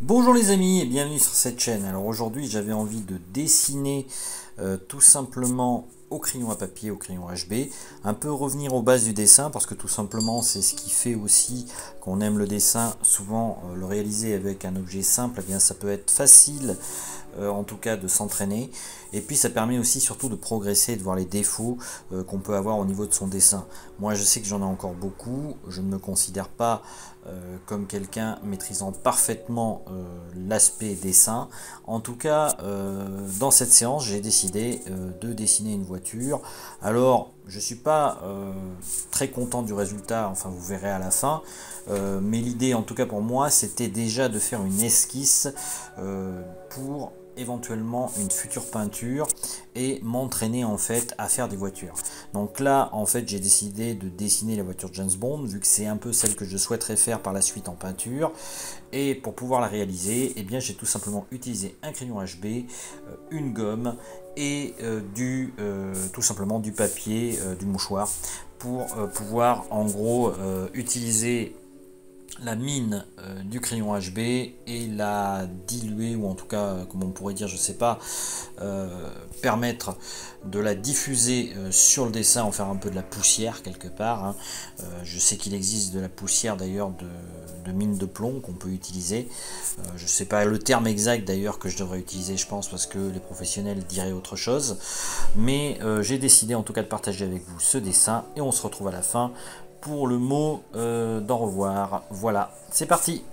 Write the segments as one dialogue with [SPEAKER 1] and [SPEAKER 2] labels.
[SPEAKER 1] Bonjour les amis et bienvenue sur cette chaîne. Alors aujourd'hui j'avais envie de dessiner tout simplement au crayon à papier, au crayon HB, un peu revenir aux bases du dessin parce que tout simplement c'est ce qui fait aussi qu'on aime le dessin. Souvent le réaliser avec un objet simple, eh bien ça peut être facile en tout cas de s'entraîner, et puis ça permet aussi surtout de progresser, de voir les défauts qu'on peut avoir au niveau de son dessin. Moi je sais que j'en ai encore beaucoup, je ne me considère pas comme quelqu'un maîtrisant parfaitement l'aspect dessin. En tout cas dans cette séance j'ai décidé de dessiner une voiture. Alors je suis pas très content du résultat, enfin vous verrez à la fin, mais l'idée en tout cas pour moi c'était déjà de faire une esquisse pour éventuellement une future peinture et m'entraîner en fait à faire des voitures. Donc là en fait j'ai décidé de dessiner la voiture James Bond vu que c'est un peu celle que je souhaiterais faire par la suite en peinture, et pour pouvoir la réaliser eh bien j'ai tout simplement utilisé un crayon HB, une gomme et tout simplement du papier, du mouchoir pour pouvoir en gros utiliser la mine du crayon HB et la diluer, ou en tout cas comme on pourrait dire, je sais pas, permettre de la diffuser sur le dessin, en faire un peu de la poussière quelque part, hein. Je sais qu'il existe de la poussière d'ailleurs de mine de plomb qu'on peut utiliser, je sais pas le terme exact d'ailleurs que je devrais utiliser, je pense, parce que les professionnels diraient autre chose, mais j'ai décidé en tout cas de partager avec vous ce dessin et on se retrouve à la fin pour le mot d'au revoir. Voilà, c'est parti.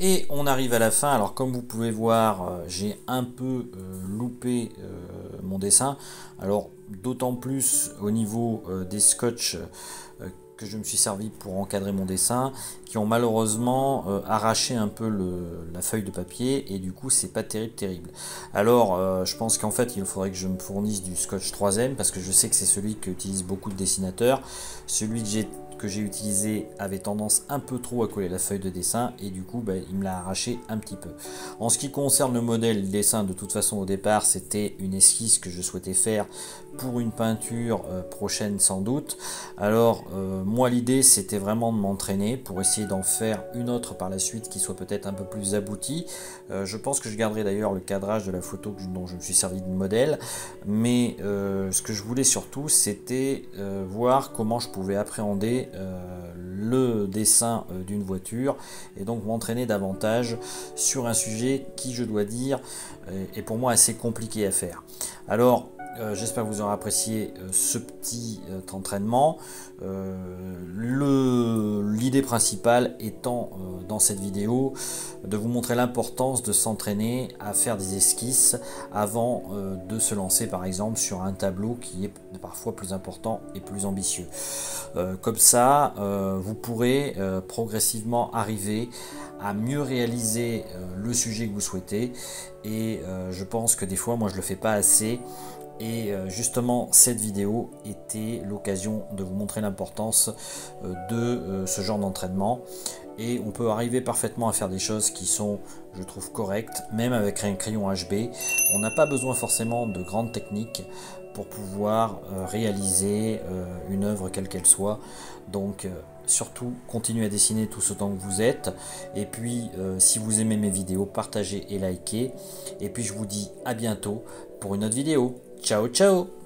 [SPEAKER 1] Et on arrive à la fin. Alors comme vous pouvez voir, j'ai un peu loupé mon dessin. Alors d'autant plus au niveau des scotch que je me suis servi pour encadrer mon dessin, qui ont malheureusement arraché un peu la feuille de papier, et du coup c'est pas terrible. Alors je pense qu'en fait il faudrait que je me fournisse du scotch 3M, parce que je sais que c'est celui qu'utilisent beaucoup de dessinateurs. Celui que j'ai utilisé avait tendance un peu trop à coller la feuille de dessin, et du coup il me l'a arraché un petit peu. En ce qui concerne le modèle, le dessin, de toute façon au départ c'était une esquisse que je souhaitais faire pour une peinture prochaine sans doute. Alors moi l'idée c'était vraiment de m'entraîner pour essayer d'en faire une autre par la suite qui soit peut-être un peu plus aboutie. Je pense que je garderai d'ailleurs le cadrage de la photo dont je me suis servi de modèle, mais ce que je voulais surtout c'était voir comment je pouvais appréhender le dessin d'une voiture, et donc m'entraîner davantage sur un sujet qui, je dois dire, est pour moi assez compliqué à faire. Alors j'espère que vous aurez apprécié ce petit entraînement. L'idée principale étant dans cette vidéo de vous montrer l'importance de s'entraîner à faire des esquisses avant de se lancer par exemple sur un tableau qui est parfois plus important et plus ambitieux. Comme ça vous pourrez progressivement arriver à mieux réaliser le sujet que vous souhaitez, et je pense que des fois moi je le fais pas assez. Et justement cette vidéo était l'occasion de vous montrer l'importance de ce genre d'entraînement, et on peut arriver parfaitement à faire des choses qui sont, je trouve, correctes, même avec un crayon HB. On n'a pas besoin forcément de grandes techniques pour pouvoir réaliser une œuvre quelle qu'elle soit. Donc surtout continuez à dessiner tout ce temps que vous êtes, et puis si vous aimez mes vidéos, partagez et likez, et puis je vous dis à bientôt pour une autre vidéo. Ciao ciao.